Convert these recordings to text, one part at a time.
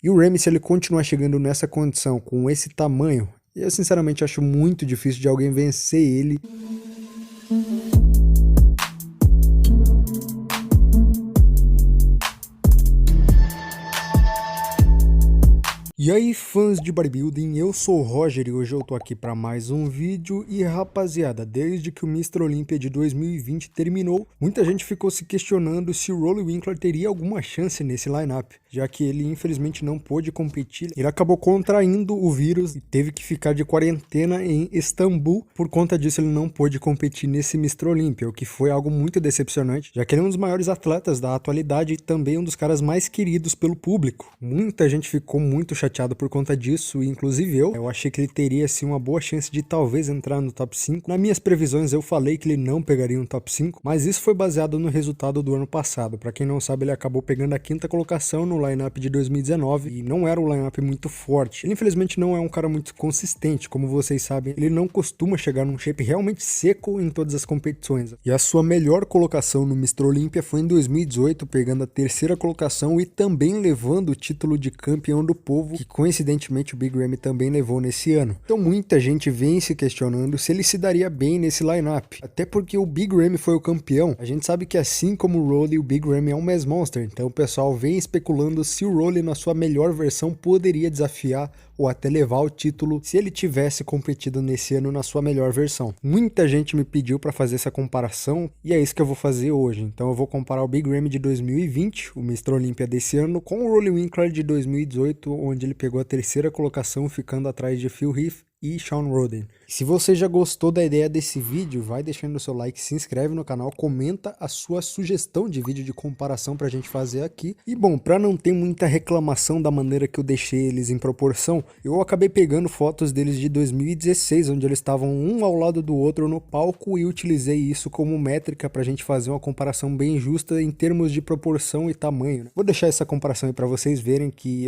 E o Remy, se ele continuar chegando nessa condição, com esse tamanho, eu sinceramente acho muito difícil de alguém vencer ele. E aí, fãs de bodybuilding, eu sou o Roger e hoje eu tô aqui para mais um vídeo. E rapaziada, desde que o Mr. Olympia de 2020 terminou, muita gente ficou se questionando se o Roelly Winklaar teria alguma chance nesse lineup, já que ele infelizmente não pôde competir. Ele acabou contraindo o vírus e teve que ficar de quarentena em Istambul. Por conta disso ele não pôde competir nesse Mr. Olympia, o que foi algo muito decepcionante, já que ele é um dos maiores atletas da atualidade e também um dos caras mais queridos pelo público. Muita gente ficou muito chateada por conta disso, inclusive eu achei que ele teria assim uma boa chance de talvez entrar no top 5. Nas minhas previsões eu falei que ele não pegaria um top 5, mas isso foi baseado no resultado do ano passado. Para quem não sabe, ele acabou pegando a 5ª colocação no lineup de 2019 e não era um lineup muito forte. Ele infelizmente não é um cara muito consistente, como vocês sabem, ele não costuma chegar num shape realmente seco em todas as competições. E a sua melhor colocação no Mr. Olympia foi em 2018, pegando a 3ª colocação e também levando o título de campeão do povo, que coincidentemente o Big Ramy também levou nesse ano. Então muita gente vem se questionando se ele se daria bem nesse lineup, até porque o Big Ramy foi o campeão. A gente sabe que assim como o Roelly, o Big Ramy é um mass monster, então o pessoal vem especulando se o Roelly na sua melhor versão poderia desafiar ou até levar o título se ele tivesse competido nesse ano na sua melhor versão. Muita gente me pediu para fazer essa comparação e é isso que eu vou fazer hoje. Então eu vou comparar o Big Ramy de 2020, o Mr. Olympia desse ano, com o Roelly Winklaar de 2018, onde ele pegou a 3ª colocação, ficando atrás de Phil Heath e Shawn Rhoden. Se você já gostou da ideia desse vídeo, vai deixando o seu like, se inscreve no canal, comenta a sua sugestão de vídeo de comparação pra gente fazer aqui. E bom, pra não ter muita reclamação da maneira que eu deixei eles em proporção, eu acabei pegando fotos deles de 2016, onde eles estavam um ao lado do outro no palco, e utilizei isso como métrica pra gente fazer uma comparação bem justa em termos de proporção e tamanho, né? Vou deixar essa comparação aí pra vocês verem que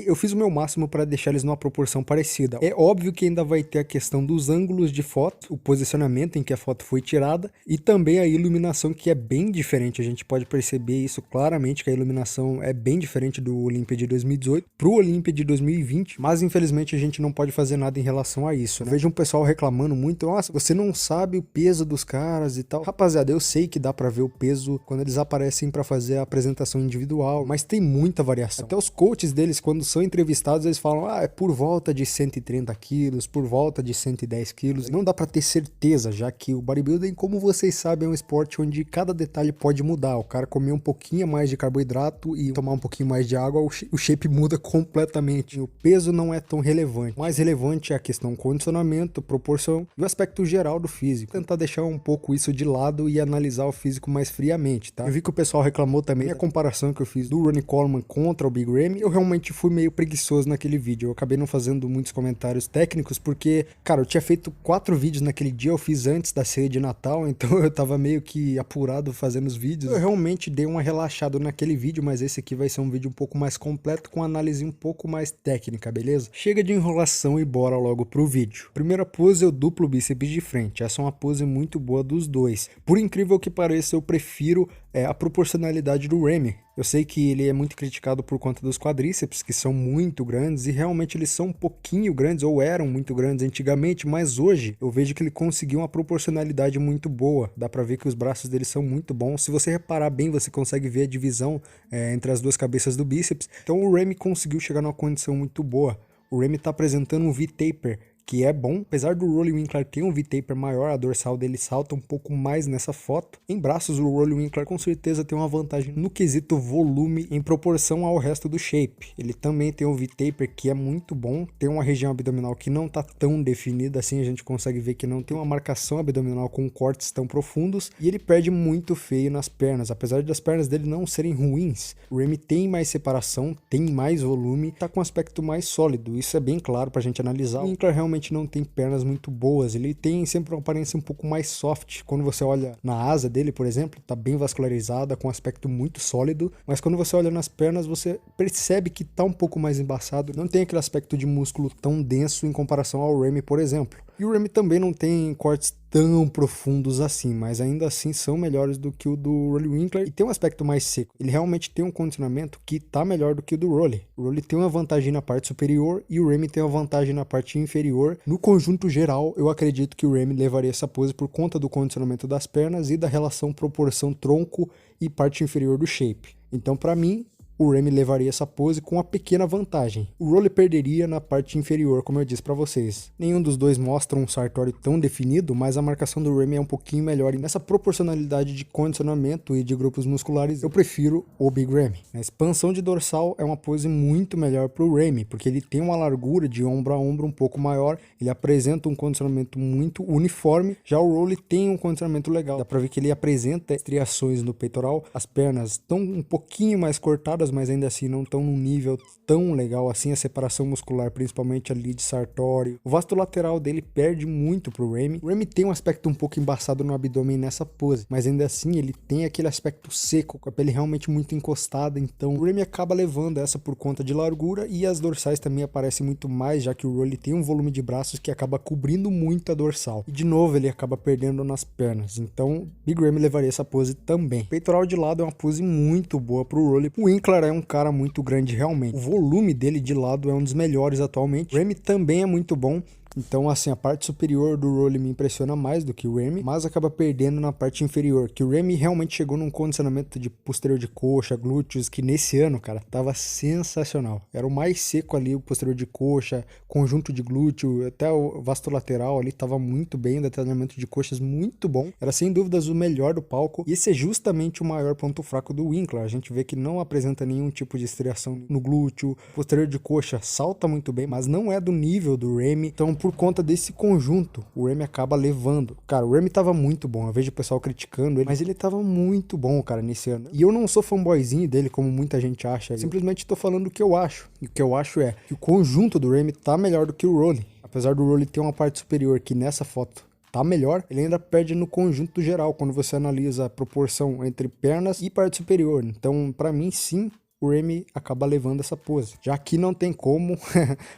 eu fiz o meu máximo pra deixar eles numa proporção parecida. É óbvio que ainda vai ter a questão dos ângulos de foto, o posicionamento em que a foto foi tirada e também a iluminação, que é bem diferente. A gente pode perceber isso claramente, que a iluminação é bem diferente do Olympia de 2018 pro Olympia de 2020, mas infelizmente a gente não pode fazer nada em relação a isso, né? Eu vejo um pessoal reclamando muito, nossa, você não sabe o peso dos caras e tal. Rapaziada, eu sei que dá pra ver o peso quando eles aparecem pra fazer a apresentação individual, mas tem muita variação. Até os coaches deles, quando são entrevistados, eles falam, é por volta de 130 quilos, por volta de 110 quilos. Não dá pra ter certeza, já que o bodybuilding, como vocês sabem, é um esporte onde cada detalhe pode mudar. O cara comer um pouquinho mais de carboidrato e tomar um pouquinho mais de água, o shape muda completamente. O peso não é tão relevante. O mais relevante é a questão condicionamento, proporção e o aspecto geral do físico. Vou tentar deixar um pouco isso de lado e analisar o físico mais friamente, tá? Eu vi que o pessoal reclamou também a comparação que eu fiz do Ronnie Coleman contra o Big Ramy. Eu realmente fui meio preguiçoso naquele vídeo. Eu acabei não fazendo muitos comentários técnicos porque, cara, eu tinha feito 4 vídeos naquele dia, eu fiz antes da ceia de Natal, então eu tava meio que apurado fazendo os vídeos. Eu realmente dei uma relaxada naquele vídeo, mas esse aqui vai ser um vídeo um pouco mais completo, com análise um pouco mais técnica, beleza? Chega de enrolação e bora logo pro vídeo. Primeira pose é o duplo bíceps de frente. Essa é uma pose muito boa dos dois. Por incrível que pareça, eu prefiro a proporcionalidade do Ramy. Eu sei que ele é muito criticado por conta dos quadríceps, que são muito grandes, e realmente eles são um pouquinho grandes, ou eram muito grandes antigamente, mas hoje eu vejo que ele conseguiu uma proporcionalidade muito boa. Dá pra ver que os braços dele são muito bons. Se você reparar bem, você consegue ver a divisão entre as duas cabeças do bíceps. Então o Ramy conseguiu chegar numa condição muito boa. O Ramy tá apresentando um V-taper, que é bom. Apesar do Roelly Winklaar ter um V-taper maior, a dorsal dele salta um pouco mais nessa foto. Em braços, o Roelly Winklaar com certeza tem uma vantagem no quesito volume em proporção ao resto do shape. Ele também tem um V-taper que é muito bom, tem uma região abdominal que não tá tão definida assim, a gente consegue ver que não tem uma marcação abdominal com cortes tão profundos, e ele perde muito feio nas pernas. Apesar das pernas dele não serem ruins, o Ramy tem mais separação, tem mais volume, tá com um aspecto mais sólido. Isso é bem claro pra gente analisar. O Winklaar realmente não tem pernas muito boas, ele tem sempre uma aparência um pouco mais soft. Quando você olha na asa dele, por exemplo, tá bem vascularizada, com um aspecto muito sólido, mas quando você olha nas pernas, você percebe que tá um pouco mais embaçado, não tem aquele aspecto de músculo tão denso em comparação ao Ramy, por exemplo. E o Remy também não tem cortes tão profundos assim, mas ainda assim são melhores do que o do Rolly Winkler e tem um aspecto mais seco. Ele realmente tem um condicionamento que tá melhor do que o do Rolly. O Rolly tem uma vantagem na parte superior e o Remy tem uma vantagem na parte inferior. No conjunto geral, eu acredito que o Remy levaria essa pose por conta do condicionamento das pernas e da relação proporção tronco e parte inferior do shape. Então, para mim, o Remy levaria essa pose com uma pequena vantagem. O Rolly perderia na parte inferior, como eu disse para vocês. Nenhum dos dois mostra um sartório tão definido, mas a marcação do Remy é um pouquinho melhor. E nessa proporcionalidade de condicionamento e de grupos musculares, eu prefiro o Big Ramy. A expansão de dorsal é uma pose muito melhor para o Remy, porque ele tem uma largura de ombro a ombro um pouco maior, ele apresenta um condicionamento muito uniforme. Já o Rolly tem um condicionamento legal, dá para ver que ele apresenta estriações no peitoral, as pernas estão um pouquinho mais cortadas, mas ainda assim não estão num nível tão legal assim, a separação muscular, principalmente ali de sartório. O vasto lateral dele perde muito pro Remy. O Remy tem um aspecto um pouco embaçado no abdômen nessa pose, mas ainda assim ele tem aquele aspecto seco, com a pele realmente muito encostada, então o Remy acaba levando essa por conta de largura e as dorsais também aparecem muito mais, já que o Rolly tem um volume de braços que acaba cobrindo muito a dorsal. E de novo ele acaba perdendo nas pernas, então Big Ramy levaria essa pose também. O peitoral de lado é uma pose muito boa pro Rolly. O Winkler é um cara muito grande realmente. O volume dele de lado é um dos melhores atualmente. O Remy também é muito bom. Então, assim, a parte superior do Rolly me impressiona mais do que o Remy, mas acaba perdendo na parte inferior, que o Remy realmente chegou num condicionamento de posterior de coxa, glúteos, que nesse ano, cara, tava sensacional. Era o mais seco ali, o posterior de coxa, conjunto de glúteo, até o vasto lateral ali tava muito bem, o detalhamento de coxas muito bom. Era sem dúvidas o melhor do palco, e esse é justamente o maior ponto fraco do Winkler. A gente vê que não apresenta nenhum tipo de estriação no glúteo, posterior de coxa salta muito bem, mas não é do nível do Remy. Então, por conta desse conjunto, o Remy acaba levando. Cara, o Remy tava muito bom, eu vejo o pessoal criticando ele, mas ele tava muito bom, cara, nesse ano. E eu não sou fanboyzinho dele, como muita gente acha, simplesmente tô falando o que eu acho. E o que eu acho é que o conjunto do Remy tá melhor do que o Rolly. Apesar do Rolly ter uma parte superior que nessa foto tá melhor, ele ainda perde no conjunto geral, quando você analisa a proporção entre pernas e parte superior. Então, pra mim, sim, o Remy acaba levando essa pose. Já que não tem como,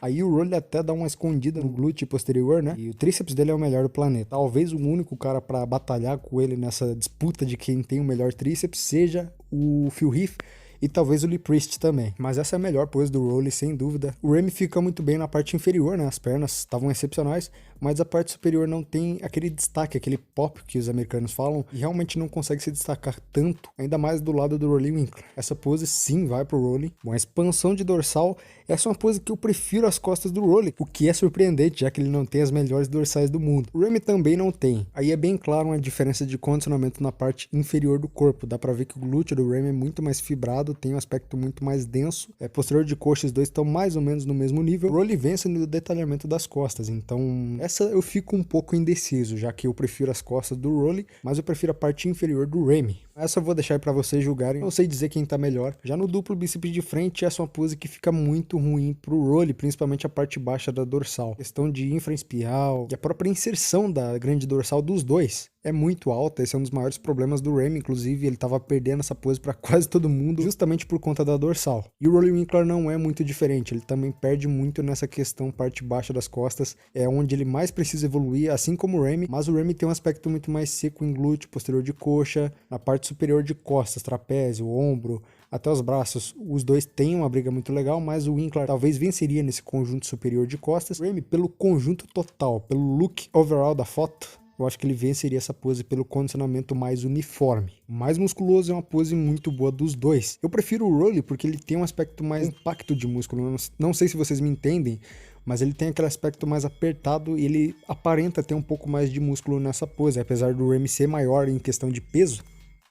aí o Rolly até dá uma escondida no glúteo posterior, né? E o tríceps dele é o melhor do planeta. Talvez o único cara para batalhar com ele nessa disputa de quem tem o melhor tríceps seja o Phil Heath, e talvez o Lee Priest também. Mas essa é a melhor pose do Rolly, sem dúvida. O Remy fica muito bem na parte inferior, né? As pernas estavam excepcionais, mas a parte superior não tem aquele destaque, aquele pop que os americanos falam, e realmente não consegue se destacar tanto, ainda mais do lado do Rolly Winkler. Essa pose sim vai pro Rolly. Bom, a expansão de dorsal, essa é uma pose que eu prefiro às costas do Rolly, o que é surpreendente, já que ele não tem as melhores dorsais do mundo. O Remy também não tem. Aí é bem claro uma diferença de condicionamento na parte inferior do corpo. Dá pra ver que o glúteo do Remy é muito mais fibrado, tem um aspecto muito mais denso. Posterior de coxa, os dois estão mais ou menos no mesmo nível. O Rolly vence no detalhamento das costas, então essa eu fico um pouco indeciso, já que eu prefiro as costas do Rolly, mas eu prefiro a parte inferior do Remy. Essa eu vou deixar para vocês julgarem, não sei dizer quem tá melhor. Já no duplo bíceps de frente, essa é uma pose que fica muito ruim pro Rolly, principalmente a parte baixa da dorsal. Questão de infraespiral e a própria inserção da grande dorsal dos dois é muito alta, esse é um dos maiores problemas do Remy, inclusive ele tava perdendo essa pose para quase todo mundo, justamente por conta da dorsal. E o Rolly Winkler não é muito diferente, ele também perde muito nessa questão parte baixa das costas, é onde ele mais precisa evoluir, assim como o Remy, mas o Remy tem um aspecto muito mais seco em glúteo, posterior de coxa, na parte superior de costas, trapézio, ombro, até os braços. Os dois têm uma briga muito legal, mas o Winkler talvez venceria nesse conjunto superior de costas. O Remy, pelo conjunto total, pelo look overall da foto, eu acho que ele venceria essa pose pelo condicionamento mais uniforme. Mais musculoso é uma pose muito boa dos dois. Eu prefiro o Rolly porque ele tem um aspecto mais compacto de músculo. Não sei se vocês me entendem, mas ele tem aquele aspecto mais apertado e ele aparenta ter um pouco mais de músculo nessa pose. Apesar do Remy ser maior em questão de peso,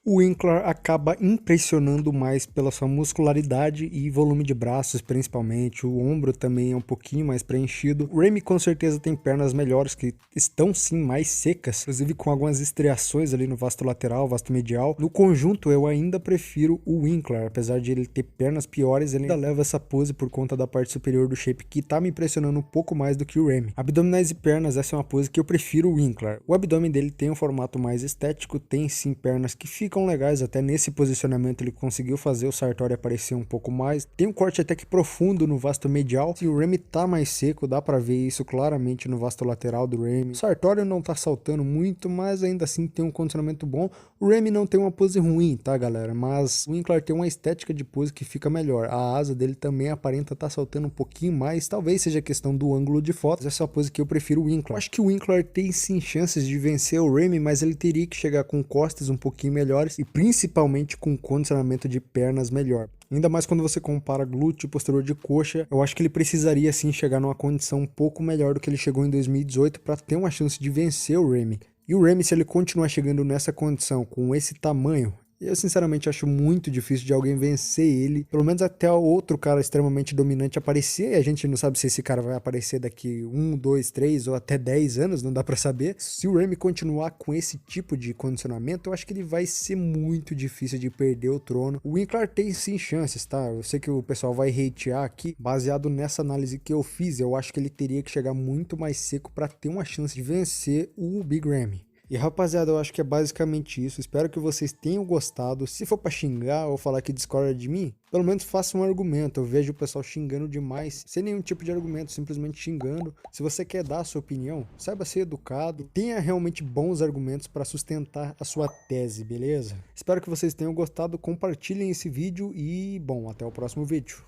o Winkler acaba impressionando mais pela sua muscularidade e volume de braços, principalmente. O ombro também é um pouquinho mais preenchido. O Remy com certeza tem pernas melhores, que estão sim mais secas, inclusive com algumas estriações ali no vasto lateral, vasto medial. No conjunto eu ainda prefiro o Winkler, apesar de ele ter pernas piores, ele ainda leva essa pose por conta da parte superior do shape, que tá me impressionando um pouco mais do que o Remy. Abdominais e pernas, essa é uma pose que eu prefiro o Winkler. O abdômen dele tem um formato mais estético, tem sim pernas que ficam ficam legais, até nesse posicionamento ele conseguiu fazer o Sartori aparecer um pouco mais. Tem um corte até que profundo no vasto medial, se o Remy tá mais seco, dá pra ver isso claramente no vasto lateral do Remy. O Sartori não tá saltando muito, mas ainda assim tem um condicionamento bom. O Remy não tem uma pose ruim, tá galera, mas o Winkler tem uma estética de pose que fica melhor. A asa dele também aparenta tá saltando um pouquinho mais, talvez seja questão do ângulo de foto, essa é a pose que eu prefiro o Winkler. Eu acho que o Winkler tem sim chances de vencer o Remy, mas ele teria que chegar com costas um pouquinho melhores e principalmente com condicionamento de pernas melhor. Ainda mais quando você compara glúteo e posterior de coxa, eu acho que ele precisaria sim chegar numa condição um pouco melhor do que ele chegou em 2018 para ter uma chance de vencer o Remy. E o Remy, se ele continuar chegando nessa condição, com esse tamanho, eu sinceramente acho muito difícil de alguém vencer ele, pelo menos até outro cara extremamente dominante aparecer, e a gente não sabe se esse cara vai aparecer daqui 1, 2, 3 ou até 10 anos, não dá pra saber. Se o Remy continuar com esse tipo de condicionamento, eu acho que ele vai ser muito difícil de perder o trono. O Winkler tem sim chances, tá? Eu sei que o pessoal vai hatear aqui, baseado nessa análise que eu fiz, eu acho que ele teria que chegar muito mais seco pra ter uma chance de vencer o Big Ramy. E rapaziada, eu acho que é basicamente isso, espero que vocês tenham gostado. Se for pra xingar ou falar que discorda de mim, pelo menos faça um argumento. Eu vejo o pessoal xingando demais, sem nenhum tipo de argumento, simplesmente xingando. Se você quer dar a sua opinião, saiba ser educado, tenha realmente bons argumentos para sustentar a sua tese, beleza? Espero que vocês tenham gostado, compartilhem esse vídeo e, bom, até o próximo vídeo.